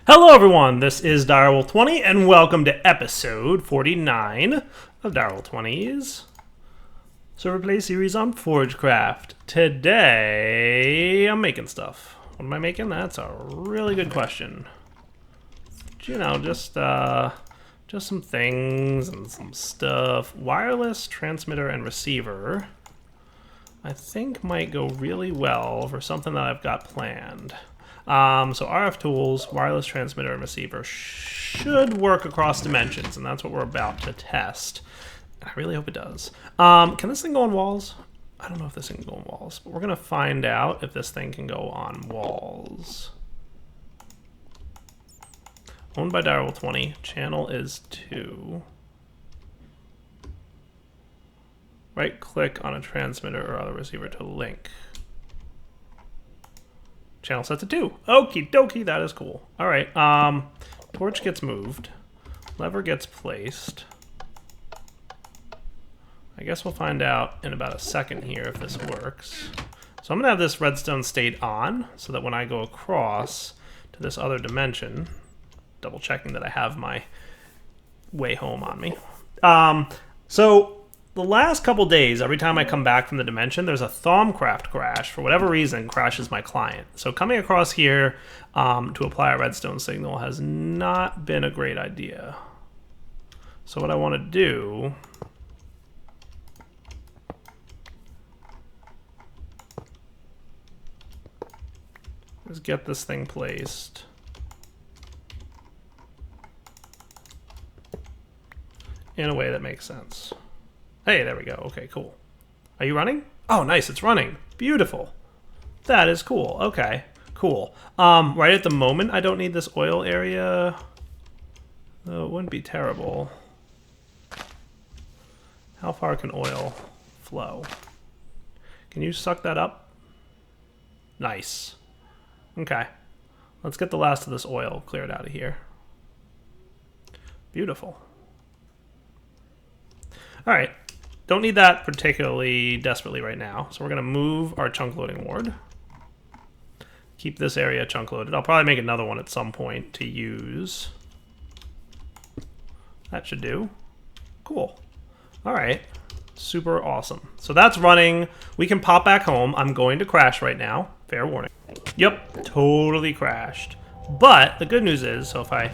Hello everyone, this is Direwolf20 and welcome to episode 49 of Direwolf20's ServerPlay series on Forgecraft. Today, I'm making stuff. What am I making? That's a really good question. But, you know, just some things and some stuff. Wireless transmitter and receiver, I think might go really well for something that I've got planned. So RF tools, wireless transmitter, and receiver should work across dimensions, and that's what we're about to test. And I really hope it does. Can this thing go on walls? I don't know if this thing can go on walls, but we're going to find out if this thing can go on walls. Owned by Direwolf20. Channel is 2. Right-click on a transmitter or other receiver to link. Channel set to 2. Okie dokie, that is cool. All right, torch gets moved. Lever gets placed. I guess we'll find out in about a second here if this works. So I'm gonna have this redstone state on so that when I go across to this other dimension, double checking that I have my way home on me. So the last couple days, every time I come back from the dimension, there's a Thaumcraft crash. For whatever reason, crashes my client. So coming across here to apply a redstone signal has not been a great idea. So what I want to do is get this thing placed in a way that makes sense. Hey, there we go. Okay, cool. Are you running? Oh, nice. It's running. Beautiful. That is cool. Okay, cool. Right at the moment, I don't need this oil area. Though it wouldn't be terrible. How far can oil flow? Can you suck that up? Nice. Okay. Let's get the last of this oil cleared out of here. Beautiful. All right. Don't need that particularly desperately right now. So we're going to move our chunk loading ward. Keep this area chunk loaded. I'll probably make another one at some point to use. That should do. Cool. All right. Super awesome. So that's running. We can pop back home. I'm going to crash right now. Fair warning. Yep, totally crashed. But the good news is, so if I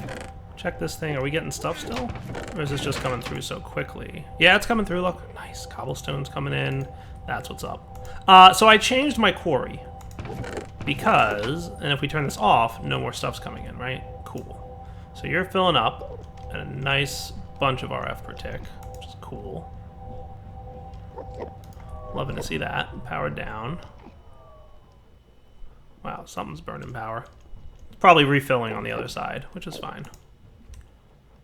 check this thing, are we getting stuff still? Or is this just coming through so quickly? Yeah, it's coming through, look. Nice, cobblestone's coming in. That's what's up. So I changed my quarry. Because, and if we turn this off, no more stuff's coming in, right? Cool. So you're filling up, and a nice bunch of RF per tick, which is cool. Loving to see that. Powered down. Wow, something's burning power. It's probably refilling on the other side, which is fine.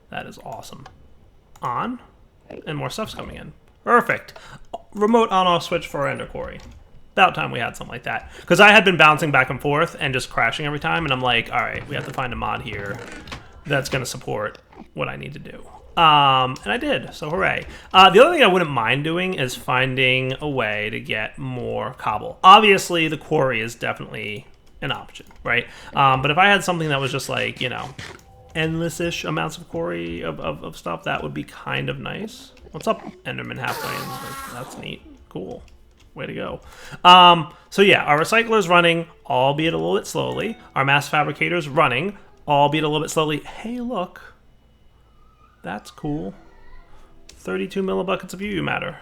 That is awesome. On, and more stuff's coming in. Perfect. Remote on-off switch for our ender quarry. About time we had something like that. Because I had been bouncing back and forth and just crashing every time, and I'm like, all right, we have to find a mod here that's going to support what I need to do. And I did, so hooray. The other thing I wouldn't mind doing is finding a way to get more cobble. Obviously, the quarry is definitely an option, right? But if I had something that was just like, you know, endless-ish amounts of quarry of stuff, that would be kind of nice. What's up, Enderman halfway? That's neat. Cool. Way to go. So yeah, our recycler's running, albeit a little bit slowly. Our mass fabricator's running, albeit a little bit slowly. Hey, look. That's cool. 32 millibuckets of UU matter.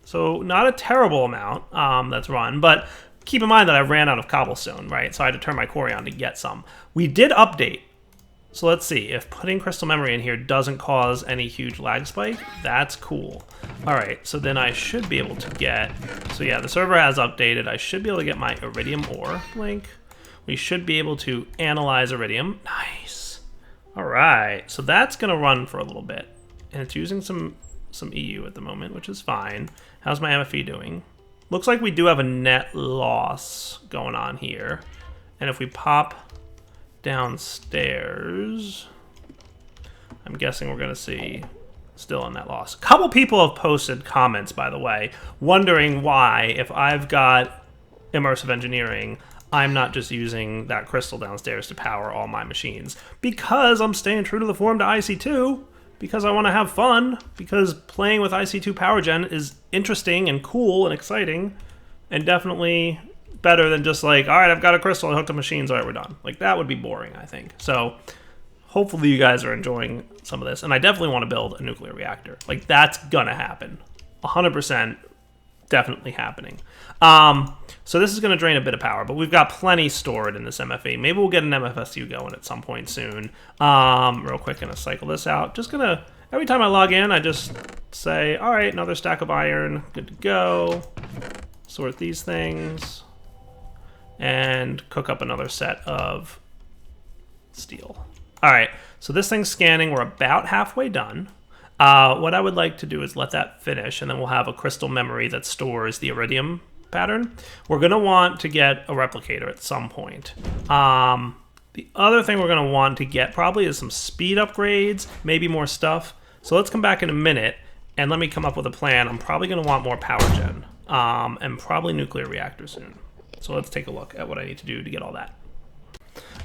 So not a terrible amount that's run, but keep in mind that I ran out of cobblestone, right? So I had to turn my quarry on to get some. We did update. So let's see, if putting crystal memory in here doesn't cause any huge lag spike, that's cool. All right, so then I should be able to get, so yeah, the server has updated. I should be able to get my Iridium ore link. We should be able to analyze Iridium. Nice. All right, so that's gonna run for a little bit. And it's using some EU at the moment, which is fine. How's my MFE doing? Looks like we do have a net loss going on here. And if we pop downstairs, I'm guessing we're going to see still a net loss. A couple people have posted comments, by the way, wondering why, if I've got immersive engineering, I'm not just using that crystal downstairs to power all my machines. Because I'm staying true to the form to IC2, because I want to have fun, because playing with IC2 PowerGen is interesting and cool and exciting, and definitely better than just like, all right, I've got a crystal, I hooked up machines, all right, we're done. Like, that would be boring, I think. So hopefully you guys are enjoying some of this, and I definitely want to build a nuclear reactor. Like, that's gonna happen. 100% definitely happening. So this is going to drain a bit of power, but we've got plenty stored in this MFE. Maybe we'll get an MFSU going at some point soon. Real quick, gonna cycle this out. Just gonna, every time I log in, I just say, all right, another stack of iron, good to go. Sort these things, and cook up another set of steel. All right, so this thing's scanning. We're about halfway done. What I would like to do is let that finish, and then we'll have a crystal memory that stores the Iridium pattern. We're going to want to get a replicator at some point. The other thing we're going to want to get probably is some speed upgrades, maybe more stuff. So let's come back in a minute, and let me come up with a plan. I'm probably going to want more power gen, and probably nuclear reactors soon. So let's take a look at what I need to do to get all that.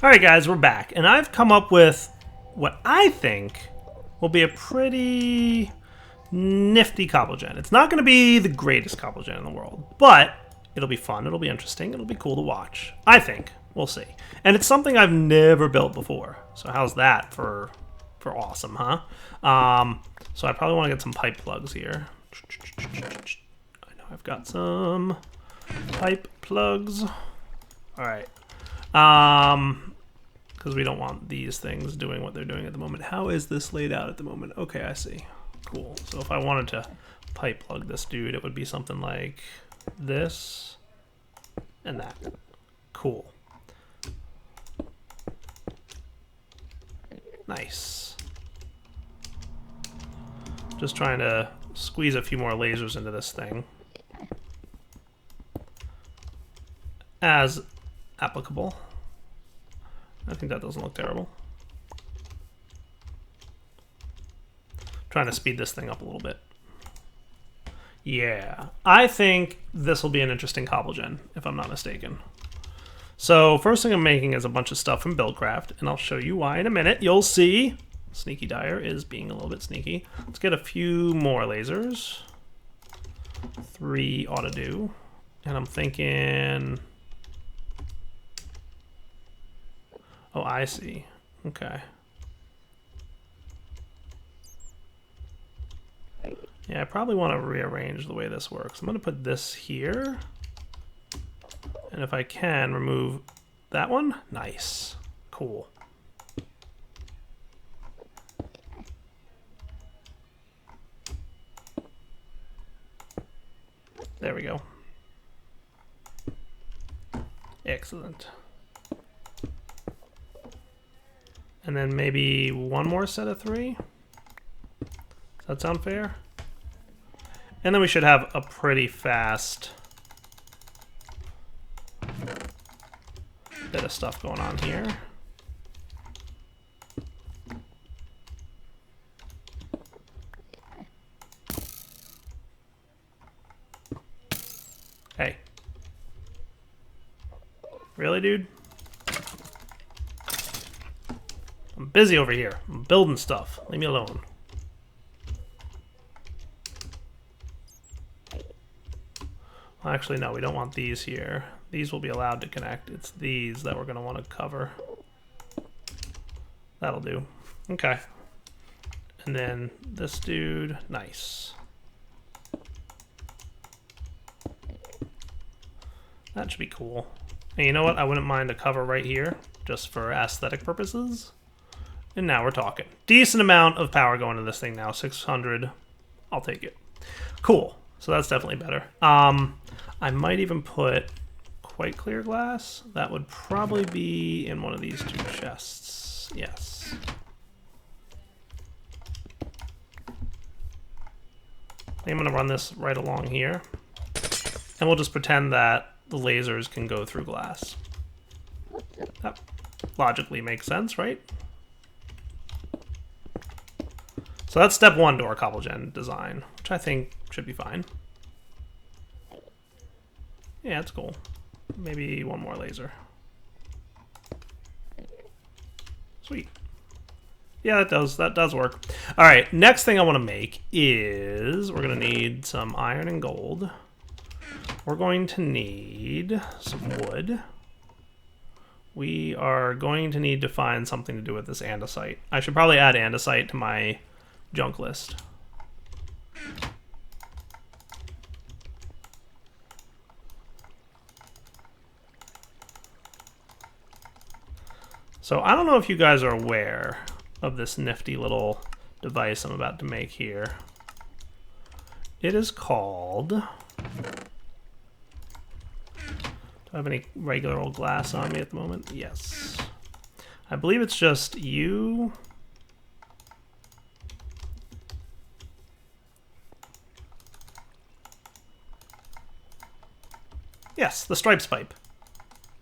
All right, guys, we're back, and I've come up with what I think will be a pretty nifty CobbleGen. It's not going to be the greatest CobbleGen in the world, but it'll be fun, it'll be interesting, it'll be cool to watch. I think. We'll see. And it's something I've never built before. So how's that for awesome, huh? So I probably want to get some pipe plugs here. I know I've got some pipe plugs. All right. Because we don't want these things doing what they're doing at the moment. How is this laid out at the moment? Okay, I see. Cool. So if I wanted to pipe plug this dude, it would be something like this and that. Cool. Nice. Just trying to squeeze a few more lasers into this thing as applicable. I think that doesn't look terrible. Trying to speed this thing up a little bit. Yeah, I think this will be an interesting CobbleGen, if I'm not mistaken. So first thing I'm making is a bunch of stuff from Buildcraft, and I'll show you why in a minute. You'll see. Sneaky Dyer is being a little bit sneaky. Let's get a few more lasers. 3 ought to do. And I'm thinking... Oh, I see. Okay. Yeah, I probably want to rearrange the way this works. I'm going to put this here. And if I can, remove that one. Nice. Cool. There we go. Excellent. And then maybe one more set of 3. Does that sound fair? And then we should have a pretty fast bit of stuff going on here. Hey. Really, dude? I'm busy over here. I'm building stuff. Leave me alone. Well, actually, no, we don't want these here. These will be allowed to connect. It's these that we're going to want to cover. That'll do. Okay. And then this dude. Nice. That should be cool. And you know what? I wouldn't mind a cover right here, just for aesthetic purposes. And now we're talking. Decent amount of power going to this thing now. 600. I'll take it. Cool. So that's definitely better. I might even put quite clear glass. That would probably be in one of these 2 chests. Yes. I'm going to run this right along here. And we'll just pretend that the lasers can go through glass. That logically makes sense, right? So that's step 1 to our CobbleGen design, which I think should be fine. Yeah, it's cool. Maybe one more laser. Sweet. Yeah, that does work. All right, next thing I want to make is we're going to need some iron and gold. We're going to need some wood. We are going to need to find something to do with this andesite. I should probably add andesite to my junk list. So I don't know if you guys are aware of this nifty little device I'm about to make here. It is called... Do I have any regular old glass on me at the moment? Yes. I believe it's just you. Yes, the stripes pipe.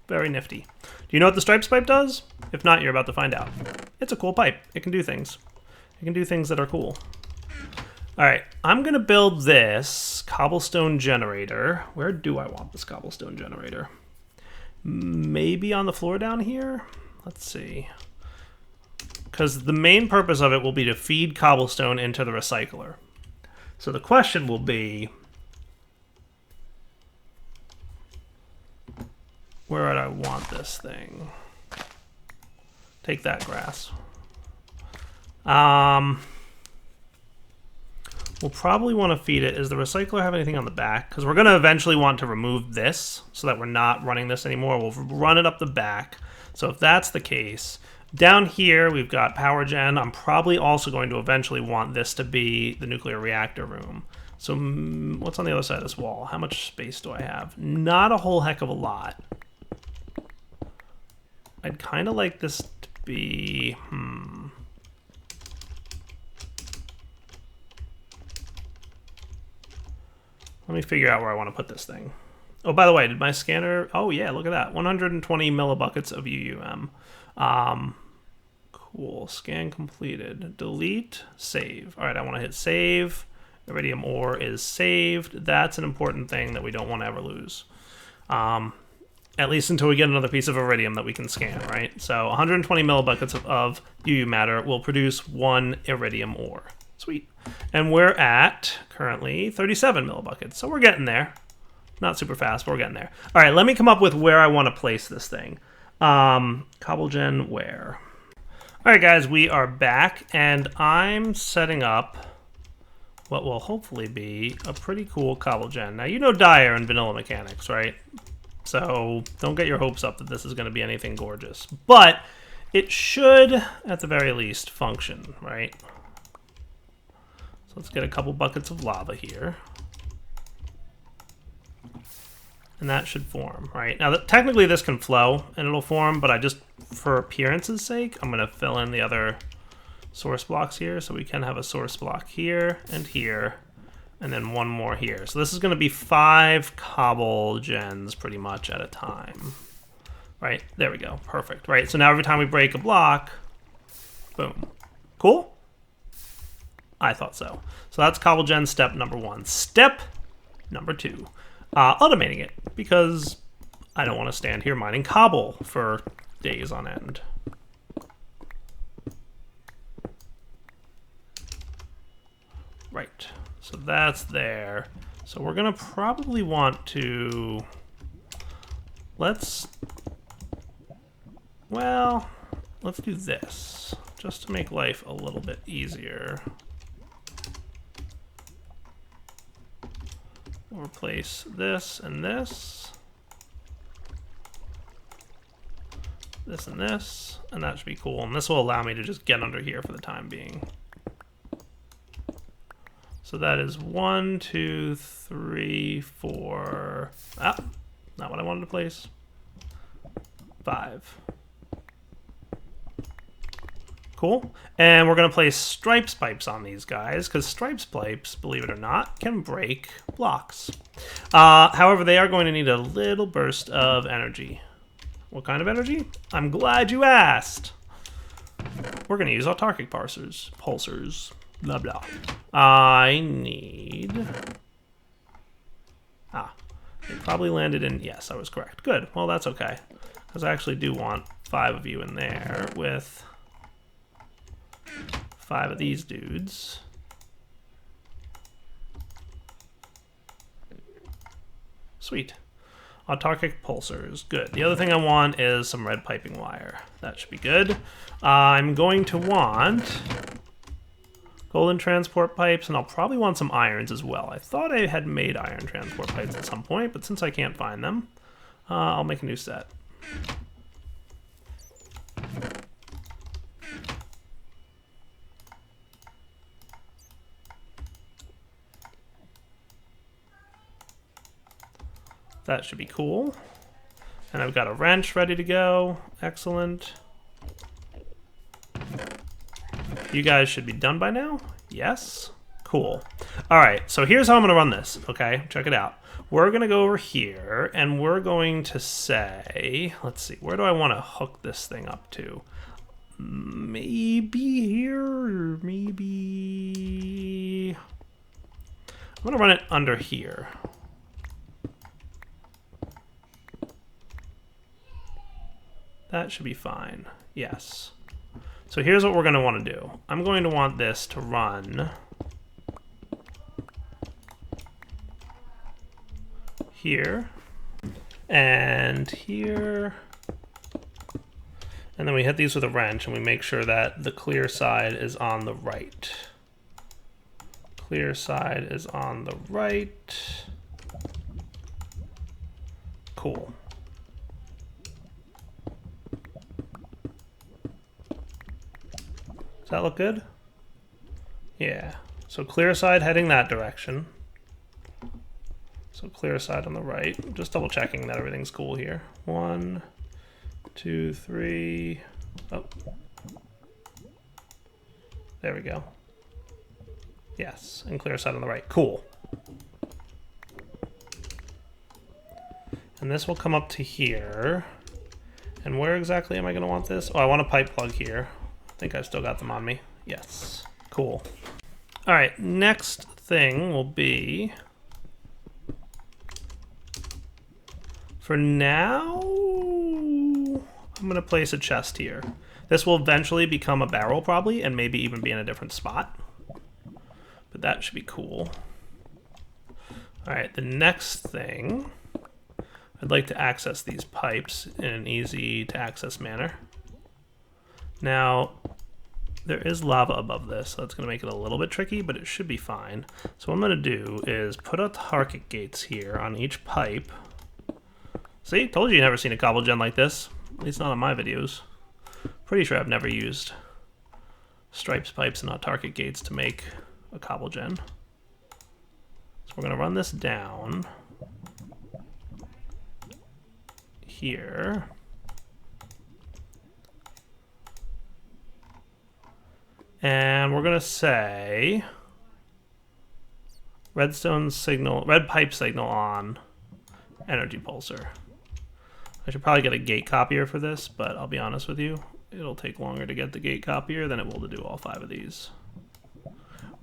Very nifty. Do you know what the stripes pipe does? If not, you're about to find out. It's a cool pipe. It can do things. It can do things that are cool. All right, I'm going to build this cobblestone generator. Where do I want this cobblestone generator? Maybe on the floor down here? Let's see. Because the main purpose of it will be to feed cobblestone into the recycler. So the question will be, where would I want this thing? Take that grass. We'll probably want to feed it. Does the recycler have anything on the back? Because we're going to eventually want to remove this so that we're not running this anymore. We'll run it up the back. So if that's the case, down here we've got power gen. I'm probably also going to eventually want this to be the nuclear reactor room. So what's on the other side of this wall? How much space do I have? Not a whole heck of a lot. I'd kind of like this to be... Let me figure out where I want to put this thing. Oh, by the way, did my scanner... Oh, yeah, look at that. 120 millibuckets of UUM. Cool. Scan completed. Delete. Save. All right, I want to hit save. Iridium ore is saved. That's an important thing that we don't want to ever lose. At least until we get another piece of iridium that we can scan, right? So 120 millibuckets of UU matter will produce 1 iridium ore. Sweet. And we're at, currently, 37 millibuckets. So we're getting there. Not super fast, but we're getting there. All right, let me come up with where I want to place this thing. CobbleGen where? All right, guys, we are back, and I'm setting up what will hopefully be a pretty cool CobbleGen. Now, you know Dyer and vanilla mechanics, right? So don't get your hopes up that this is going to be anything gorgeous. But it should, at the very least, function, right? So let's get a couple buckets of lava here. And that should form, right? Now, technically this can flow and it'll form, but I just, for appearance's sake, I'm going to fill in the other source blocks here. So we can have a source block here, and then one more here. So this is going to be 5 CobbleGens pretty much at a time. Right? There we go. Perfect. Right? So now every time we break a block, boom. Cool? I thought so. So that's CobbleGen step number 1. Step number 2. Automating it, because I don't want to stand here mining cobble for days on end. Right. So that's there. So we're going to probably want to... Let's do this, just to make life a little bit easier. We'll replace this and this. This and this. And that should be cool. And this will allow me to just get under here for the time being. So that is 1, 2, 3, 4. Ah, not what I wanted to place. 5. Cool. And we're going to place stripes pipes on these guys, because stripes pipes, believe it or not, can break blocks. However, they are going to need a little burst of energy. What kind of energy? I'm glad you asked. We're going to use autarkic pulsars. Blah, blah. I need... it probably landed in... Yes, I was correct. Good. Well, that's okay. Because I actually do want 5 of you in there with 5 of these dudes. Sweet. Autarkic pulsars. Good. The other thing I want is some red piping wire. That should be good. I'm going to want golden transport pipes, and I'll probably want some irons as well. I thought I had made iron transport pipes at some point, but since I can't find them, I'll make a new set. That should be cool. And I've got a wrench ready to go. Excellent. You guys should be done by now? Yes? Cool. All right, so here's how I'm gonna run this, okay? Check it out. We're gonna go over here and we're going to say, let's see, where do I wanna hook this thing up to? Maybe here, or maybe... I'm gonna run it under here. That should be fine. Yes. So here's what we're going to want to do. I'm going to want this to run here and here. And then we hit these with a wrench and we make sure that the clear side is on the right. Clear side is on the right. Cool. Does that look good? Yeah. So clear side heading that direction. So clear side on the right. Just double checking that everything's cool here. 1, 2, 3. Oh. There we go. Yes, and clear side on the right. Cool. And this will come up to here. And where exactly am I going to want this? Oh, I want a pipe plug here. I think I've still got them on me. Yes. Cool. All right, next thing will be... For now, I'm going to place a chest here. This will eventually become a barrel probably, and maybe even be in a different spot. But that should be cool. All right, the next thing, I'd like to access these pipes in an easy to access manner. Now, there is lava above this, so it's going to make it a little bit tricky, but it should be fine. So what I'm going to do is put autarkic gates here on each pipe. See, told you never seen a CobbleGen like this. At least not on my videos. Pretty sure I've never used stripes pipes and autarkic gates to make a CobbleGen. So we're going to run this down here. And we're going to say redstone signal, red pipe signal on energy pulsar. I should probably get a gate copier for this, but I'll be honest with you, it'll take longer to get the gate copier than it will to do all 5 of these.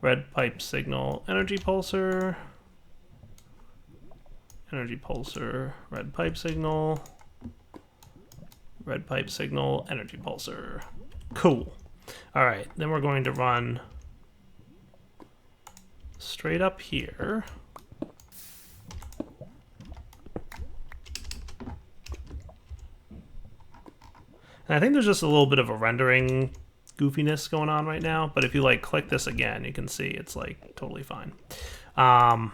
Red pipe signal, energy pulsar, energy pulsar, red pipe signal, red pipe signal, energy pulsar. Cool. All right, then we're going to run straight up here. And I think there's just a little bit of a rendering goofiness going on right now, but if you like click this again, you can see it's like totally fine. I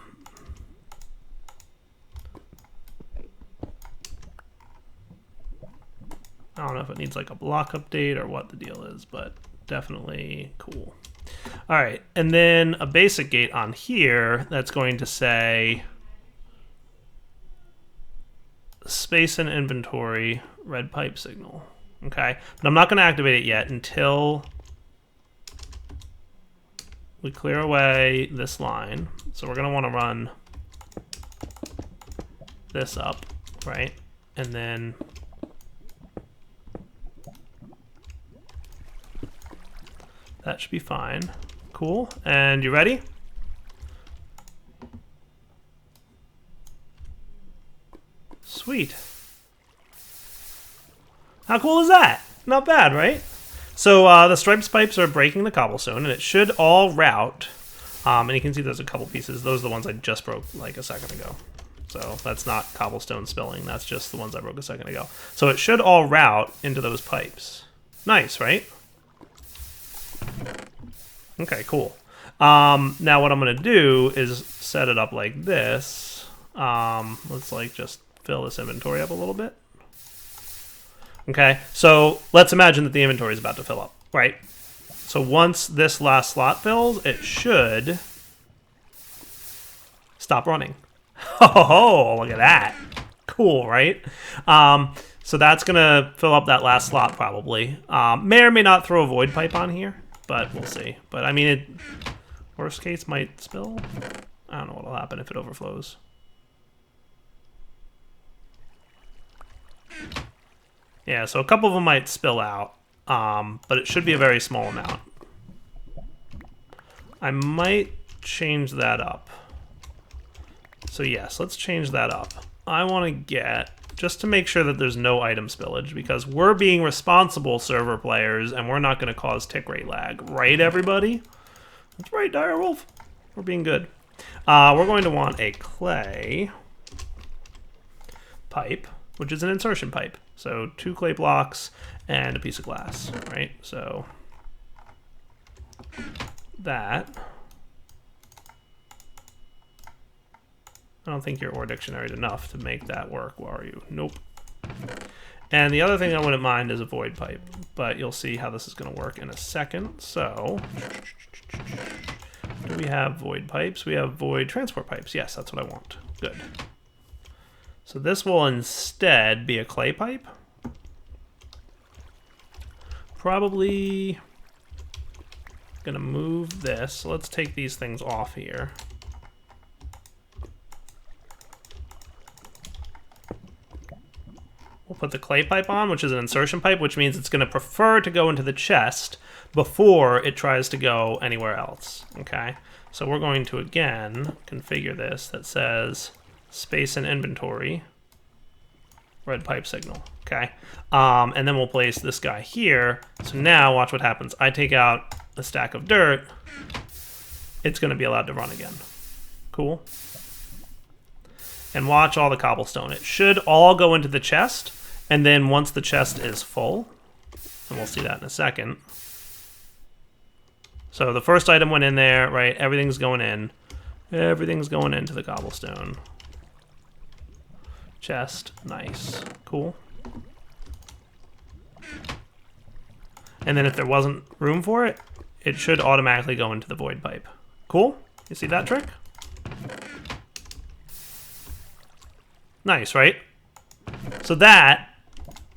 don't know if it needs like a block update or what the deal is, but definitely cool. All right, and then a basic gate on here that's going to say space and inventory, red pipe signal. Okay, but I'm not going to activate it yet until we clear away this line. So we're going to want to run this up, right? And then that should be fine. Cool. And you ready? Sweet. How cool is that? Not bad, right? So the stripes pipes are breaking the cobblestone, and it should all route. And you can see there's a couple pieces. Those are the ones I just broke like a second ago. So that's not cobblestone spilling. That's just the ones I broke a second ago. So it should all route into those pipes. Nice, right? Okay, cool. Now what I'm going to do is set it up like this. Let's like just fill this inventory up a little bit. Okay, so let's imagine that the inventory is about to fill up, right? So once this last slot fills, it should stop running. Oh, look at that. Cool, right? So that's going to fill up that last slot probably. May or may not throw a void pipe on here, but we'll see. But I mean, it worst case might spill. I don't know what'll happen if it overflows. Yeah, so a couple of them might spill out, but it should be a very small amount. I might change that up. So yes, let's change that up. I want to get, just to make sure that there's no item spillage, because we're being responsible server players, and we're not going to cause tick rate lag. Right, everybody? That's right, Direwolf. We're being good. We're going to want a clay pipe, which is an insertion pipe. So 2 clay blocks and a piece of glass, right? So that. I don't think your ore dictionary is enough to make that work, are you? Nope. And the other thing I wouldn't mind is a void pipe, but you'll see how this is going to work in a second. So do we have void pipes? We have void transport pipes. Yes, that's what I want. Good. So this will instead be a clay pipe. Probably gonna move this. So let's take these things off here. We'll put the clay pipe on, which is an insertion pipe, which means it's gonna prefer to go into the chest before it tries to go anywhere else, okay? So we're going to, again, configure this that says space and inventory, red pipe signal, okay? And then we'll place this guy here. So now watch what happens. I take out a stack of dirt, it's gonna be allowed to run again. Cool. And watch all the cobblestone. It should all go into the chest, and then once the chest is full, and we'll see that in a second. So the first item went in there, right? Everything's going in. Everything's going into the cobblestone. Chest, nice, cool. And then if there wasn't room for it, it should automatically go into the void pipe. Cool? You see that trick? Nice, right? So that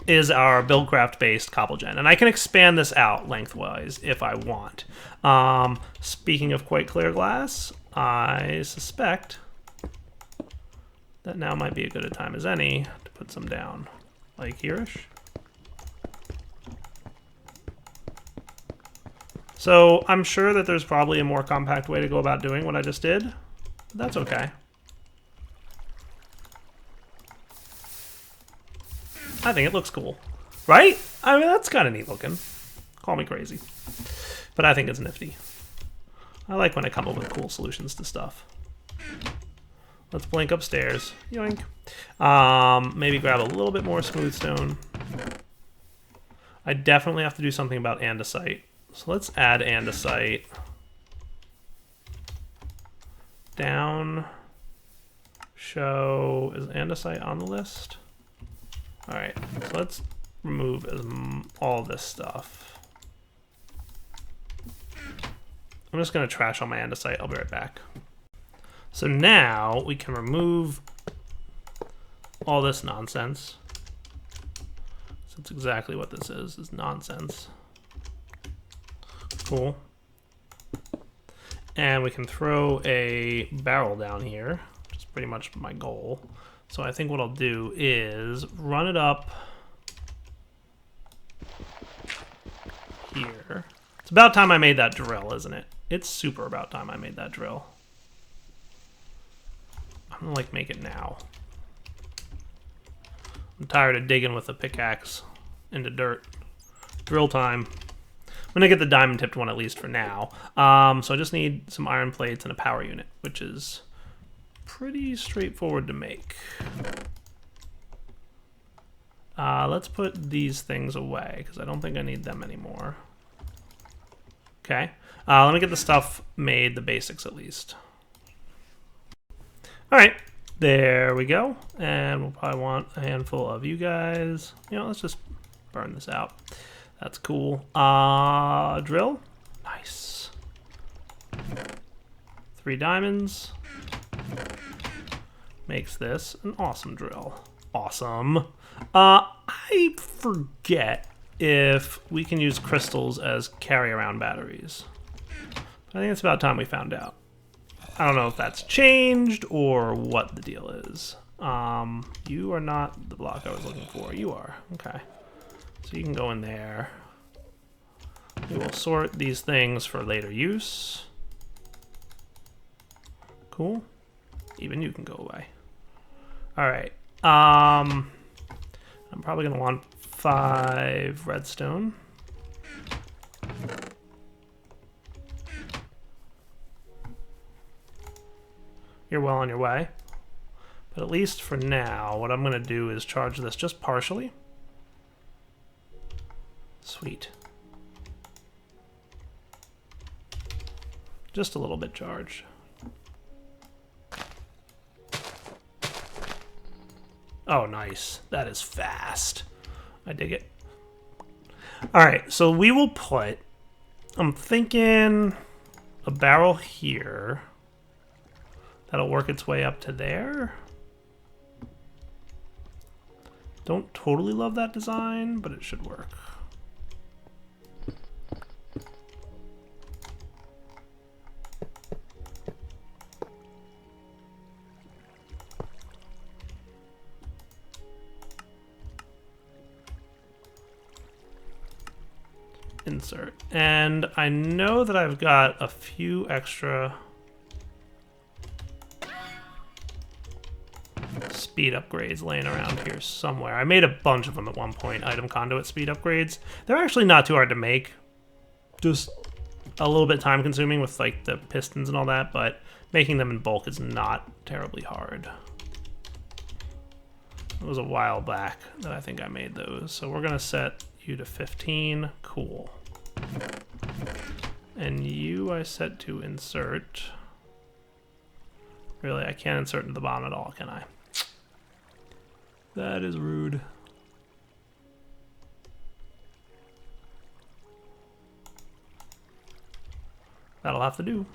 is our Buildcraft based CobbleGen. And I can expand this out lengthwise if I want. Speaking of quite clear glass, I suspect that now might be as good a time as any to put some down, like here-ish. So I'm sure that there's probably a more compact way to go about doing what I just did, but that's okay. I think it looks cool, right? I mean, that's kind of neat looking. Call me crazy, but I think it's nifty. I like when I come up with cool solutions to stuff. Let's blink upstairs. Yoink. Maybe grab a little bit more smooth stone. I definitely have to do something about andesite. So let's add andesite. Down. Show. Is andesite on the list? Alright, so let's remove all this stuff. I'm just going to trash all my andesite. I'll be right back. So now we can remove all this nonsense. So that's exactly what this is nonsense. Cool. And we can throw a barrel down here, which is pretty much my goal. So I think what I'll do is run it up here. It's about time I made that drill, isn't it? It's super about time I made that drill. I'm gonna like make it now. I'm tired of digging with a pickaxe into dirt. Drill time. I'm going to get the diamond tipped one at least for now. So I just need some iron plates and a power unit, which is pretty straightforward to make. Let's put these things away because I don't think I need them anymore. Okay. Let me get the stuff made, the basics at least. All right. There we go. And we'll probably want a handful of you guys. You know, let's just burn this out. That's cool. Drill. Nice. 3 diamonds. Makes this an awesome drill. Awesome. I forget if we can use crystals as carry-around batteries. I think it's about time we found out. I don't know if that's changed or what the deal is. You are not the block I was looking for. You are. Okay. So you can go in there. We will sort these things for later use. Cool. Even you can go away. All right. I'm probably going to want 5 redstone. You're well on your way. But at least for now, what I'm going to do is charge this just partially. Sweet. Just a little bit charged. Oh, nice. That is fast. I dig it. All right, so we will put, I'm thinking a barrel here. That'll work its way up to there. Don't totally love that design, but it should work. Insert. And I know that I've got a few extra speed upgrades laying around here somewhere. I made a bunch of them at one point, item conduit speed upgrades. They're actually not too hard to make. Just a little bit time consuming with like the pistons and all that, but making them in bulk is not terribly hard. It was a while back that I think I made those. So we're gonna set you to 15. Cool. And you I set to insert. Really, I can't insert into the bottom at all, can I? That is rude. That'll have to do.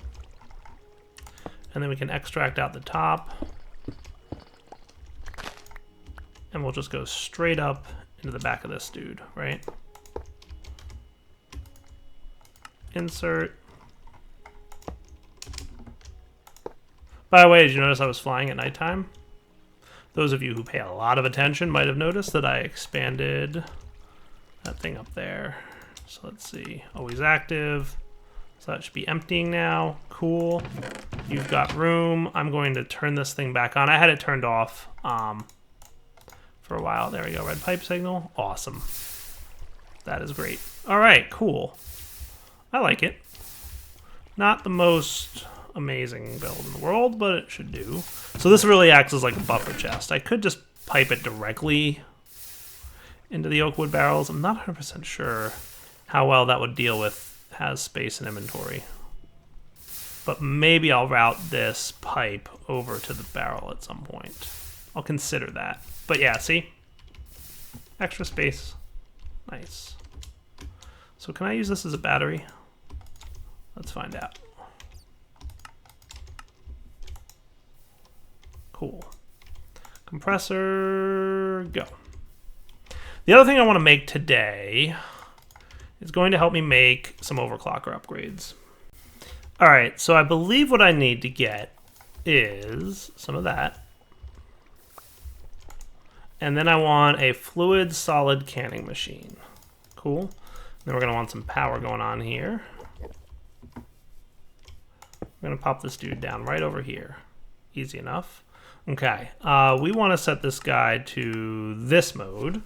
And then we can extract out the top. And we'll just go straight up into the back of this dude, right? Insert. By the way, did you notice I was flying at nighttime? Those of you who pay a lot of attention might have noticed that I expanded that thing up there. So let's see, always active. So that should be emptying now. Cool. You've got room. I'm going to turn this thing back on. I had it turned off for a while. There we go, red pipe signal. Awesome. That is great. All right, cool. I like it. Not the most amazing build in the world, but it should do. So this really acts as like a buffer chest. I could just pipe it directly into the oak wood barrels. I'm not 100% sure how well that would deal with has space and inventory. But maybe I'll route this pipe over to the barrel at some point. I'll consider that. But yeah, see? Extra space. Nice. So can I use this as a battery? Let's find out. Cool. Compressor, go. The other thing I want to make today is going to help me make some overclocker upgrades. All right, so I believe what I need to get is some of that. And then I want a fluid solid canning machine. Cool. Then we're going to want some power going on here. I'm going to pop this dude down right over here. Easy enough. Okay, we want to set this guy to this mode.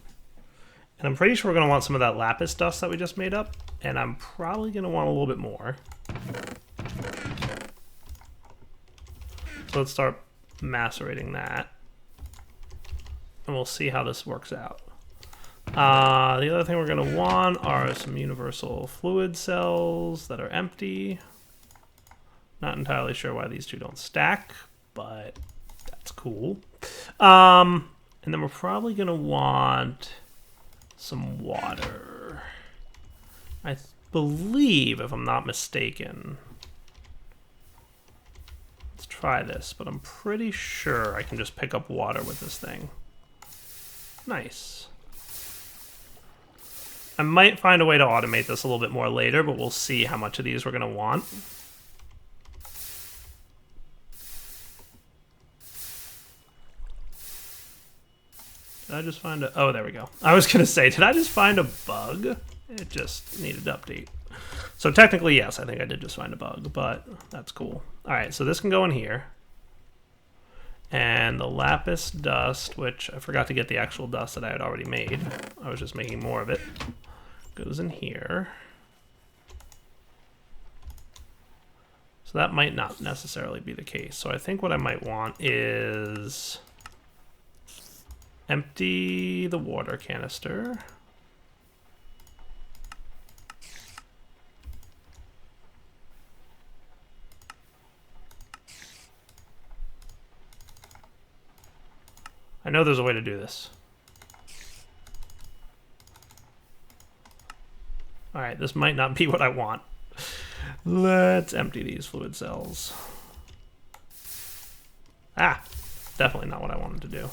And I'm pretty sure we're going to want some of that lapis dust that we just made up. and I'm probably going to want a little bit more. So let's start macerating that, and we'll see how this works out. The other thing we're going to want are some universal fluid cells that are empty. Not entirely sure why these two don't stack, but that's cool. And then we're probably going to want some water. I believe, if I'm not mistaken, let's try this, but I'm pretty sure I can just pick up water with this thing. Nice. I might find a way to automate this a little bit more later, but we'll see how much of these we're going to want. Did I just find a... Oh, there we go. I was going to say, did I just find a bug? It just needed to update. So technically, yes, I think I did just find a bug, but that's cool. All right, so this can go in here. And the lapis dust, which I forgot to get the actual dust that I had already made. I was just making more of it. Goes in here. So that might not necessarily be the case. So I think what I might want is empty the water canister. I know there's a way to do this. All right, this might not be what I want. Let's empty these fluid cells. Ah, definitely not what I wanted to do.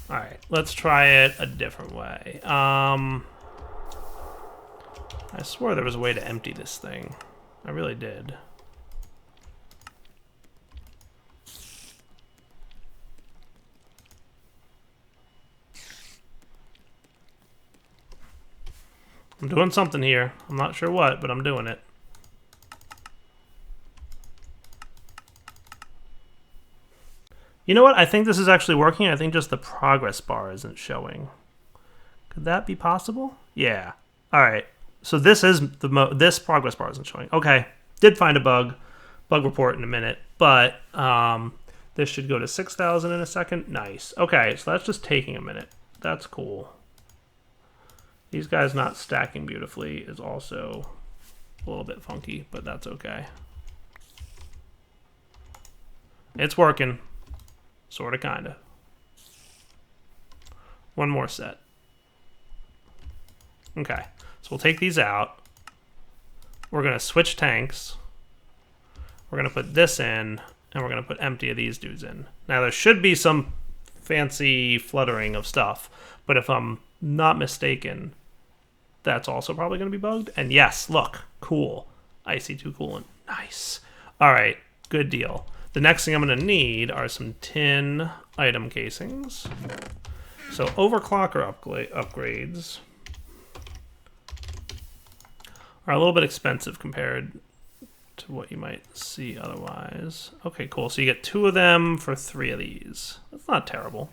All right, let's try it a different way. I swore there was a way to empty this thing. I really did. I'm doing something here. I'm not sure what, but I'm doing it. You know what? I think this is actually working. I think just the progress bar isn't showing. Could that be possible? Yeah. All right. So this is this progress bar isn't showing. Okay. Did find a bug. Bug report in a minute. But this should go to 6,000 in a second. Nice. Okay. So that's just taking a minute. That's cool. These guys not stacking beautifully is also a little bit funky, but that's okay. It's working. Sorta, kinda. One more set. Okay, so we'll take these out. We're gonna switch tanks. We're gonna put this in, and we're gonna put empty of these dudes in. Now there should be some fancy fluttering of stuff, but if I'm not mistaken, that's also probably going to be bugged. And yes, look, cool. IC2 coolant. Nice. All right, good deal. The next thing I'm going to need are some tin item casings. So overclocker upgrades are a little bit expensive compared to what you might see otherwise. Okay, cool. So you get 2 of them for 3 of these. That's not terrible.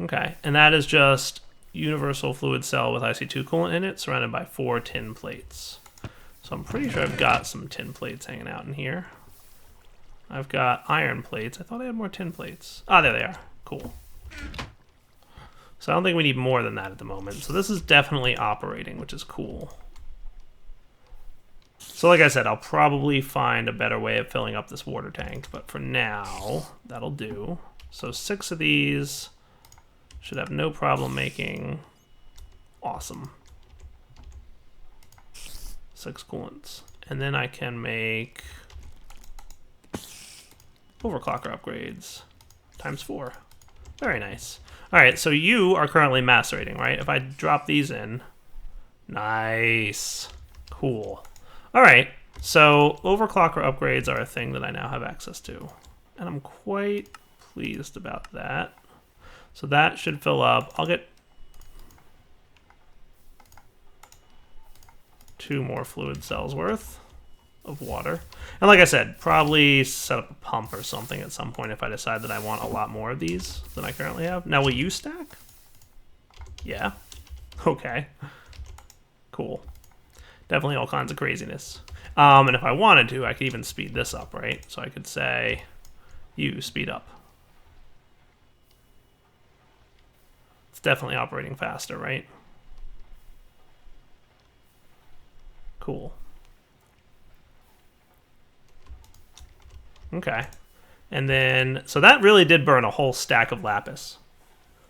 Okay, and that is just universal fluid cell with IC2 coolant in it, surrounded by 4 tin plates. So I'm pretty sure I've got some tin plates hanging out in here. I've got iron plates. I thought I had more tin plates. Ah, there they are. Cool. So I don't think we need more than that at the moment. So this is definitely operating, which is cool. So like I said, I'll probably find a better way of filling up this water tank, but for now, that'll do. So 6 of these should have no problem making. Awesome. 6 coolants. And then I can make overclocker upgrades times 4. Very nice. All right, so you are currently macerating, right? If I drop these in, nice, cool. All right, so overclocker upgrades are a thing that I now have access to, and I'm quite pleased about that. So that should fill up. I'll get 2 more fluid cells worth of water. And like I said, probably set up a pump or something at some point if I decide that I want a lot more of these than I currently have. Now, will you stack? Yeah. Okay. Cool. Definitely all kinds of craziness. And if I wanted to, I could even speed this up, right? So I could say, you speed up. It's definitely operating faster, right? Cool. Okay. And then, so that really did burn a whole stack of lapis,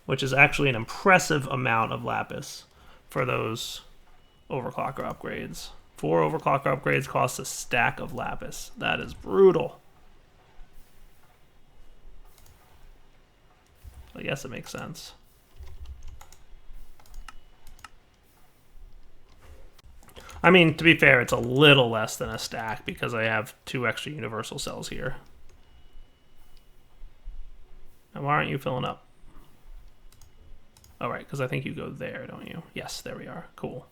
which is actually an impressive amount of lapis for those overclocker upgrades. 4 overclocker upgrades cost a stack of lapis. That is brutal. I guess it makes sense. I mean, to be fair, it's a little less than a stack because I have 2 extra universal cells here. Now, why aren't you filling up? Oh, right, because I think you go there, don't you? Yes, there we are. Cool.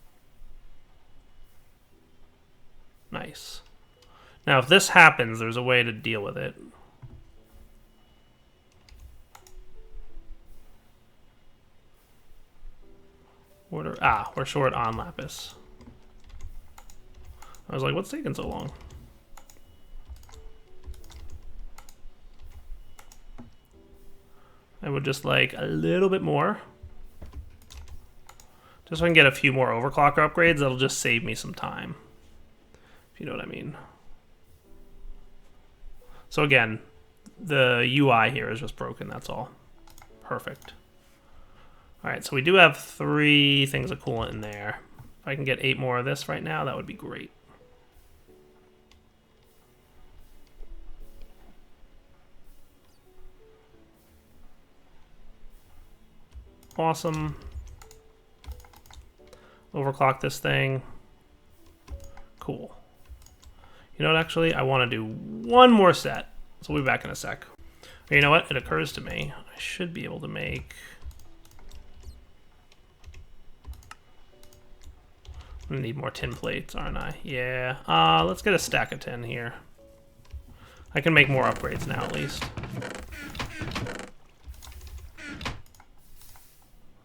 Nice. Now, if this happens, there's a way to deal with it. We're short on lapis. I was like, what's taking so long? I would just like a little bit more. Just so I can get a few more overclocker upgrades, that'll just save me some time. If you know what I mean. So again, the UI here is just broken, that's all. Perfect. Alright, so we do have 3 things of coolant in there. If I can get 8 more of this right now, that would be great. Awesome. Overclock this thing. Cool. You know what, actually? I want to do 1 more set. So we'll be back in a sec. You know what? It occurs to me. I should be able to make... I'm going to need more tin plates, aren't I? Yeah. Let's get a stack of tin here. I can make more upgrades now, at least.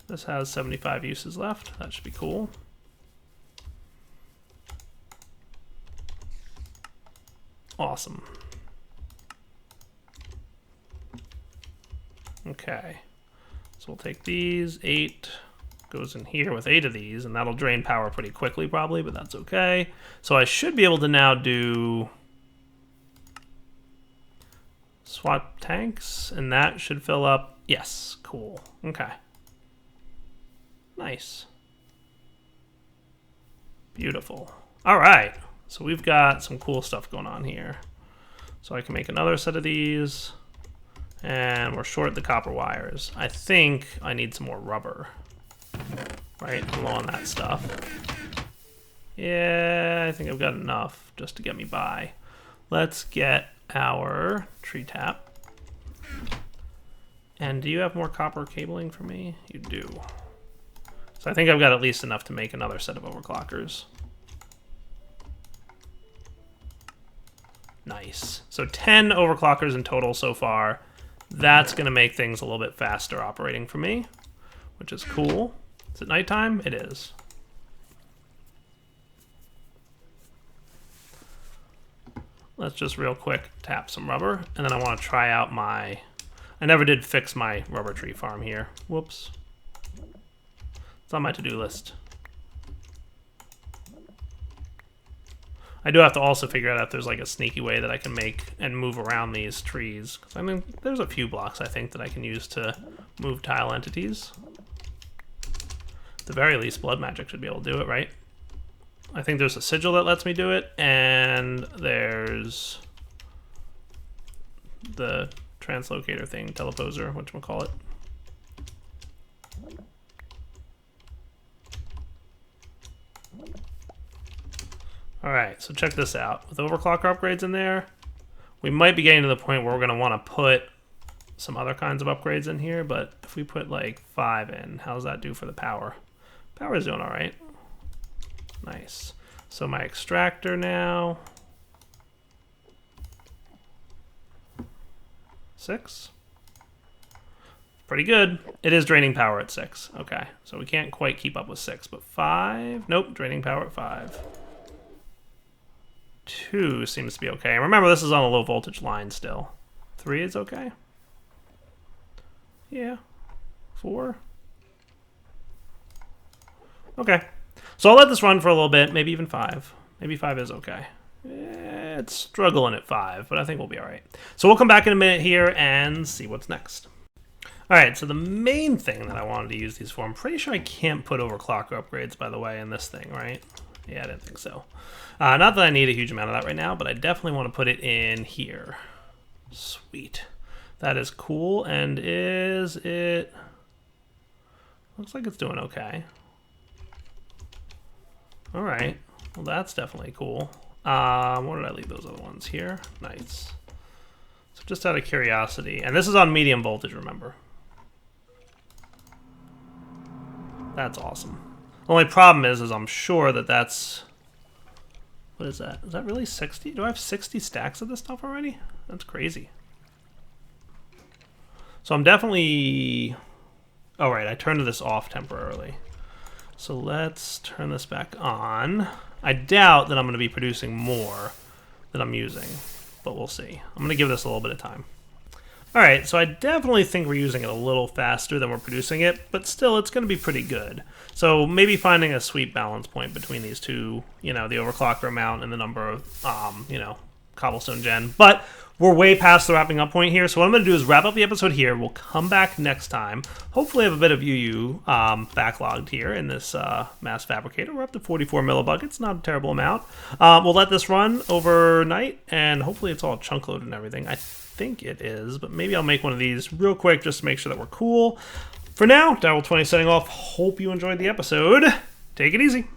This has 75 uses left. That should be cool. Awesome. Okay. So we'll take these. 8 goes in here with 8 of these, and that'll drain power pretty quickly probably, but that's okay. So I should be able to now do swap tanks, and that should fill up. Yes, cool. Okay. Nice. Beautiful. All right. So we've got some cool stuff going on here. So I can make another set of these. And we're short the copper wires. I think I need some more rubber. Right? I'm low on that stuff. Yeah, I think I've got enough just to get me by. Let's get our tree tap. And do you have more copper cabling for me? You do. So I think I've got at least enough to make another set of overclockers. Nice. So 10 overclockers in total so far. That's going to make things a little bit faster operating for me, which is cool. Is it nighttime? It is. Let's just real quick tap some rubber, and then I want to try out my... I never did fix my rubber tree farm here. Whoops. It's on my to-do list. I do have to also figure out if there's like a sneaky way that I can make and move around these trees. 'Cause I mean, there's a few blocks I think that I can use to move tile entities. At the very least, blood magic should be able to do it, right? I think there's a sigil that lets me do it, and there's the translocator thing, teleposer, whatchamacallit. Alright, so check this out. With overclocker upgrades in there, we might be getting to the point where we're going to want to put some other kinds of upgrades in here, but if we put like 5 in, how does that do for the power? Power is doing alright. Nice. So my extractor now... 6. Pretty good. It is draining power at 6. Okay, so we can't quite keep up with 6, but 5. Nope, draining power at 5. 2 seems to be okay. And remember, this is on a low voltage line still. 3 is okay. Yeah. 4. Okay. So I'll let this run for a little bit, maybe even 5. Maybe 5 is okay. It's struggling at 5, but I think we'll be all right. So we'll come back in a minute here and see what's next. All right, so the main thing that I wanted to use these for, I'm pretty sure I can't put overclocker upgrades, by the way, in this thing, right? Yeah, I didn't think so. Not that I need a huge amount of that right now, but I definitely want to put it in here. Sweet. That is cool, and is it... Looks like it's doing okay. All right, well, that's definitely cool. Where did I leave those other ones? Here? Nice. So just out of curiosity, and this is on medium voltage, remember. That's awesome. The only problem is I'm sure that that's... What is that? Is that really 60? Do I have 60 stacks of this stuff already? That's crazy. So I'm definitely... Oh, right, I turned this off temporarily. So let's turn this back on. I doubt that I'm going to be producing more than I'm using, but we'll see. I'm going to give this a little bit of time. All right, so I definitely think we're using it a little faster than we're producing it, but still it's going to be pretty good. So maybe finding a sweet balance point between these two, you know, the overclocker amount and the number of, you know, cobblestone gen. But we're way past the wrapping up point here, so what I'm going to do is wrap up the episode here. We'll come back next time. Hopefully have a bit of UU backlogged here in this mass fabricator. We're up to 44 millibuckets, not a terrible amount. We'll let this run overnight, and hopefully it's all chunk loaded and everything. I think it is, but maybe I'll make one of these real quick just to make sure that we're cool. For now, Daryl20 signing off. Hope you enjoyed the episode. Take it easy.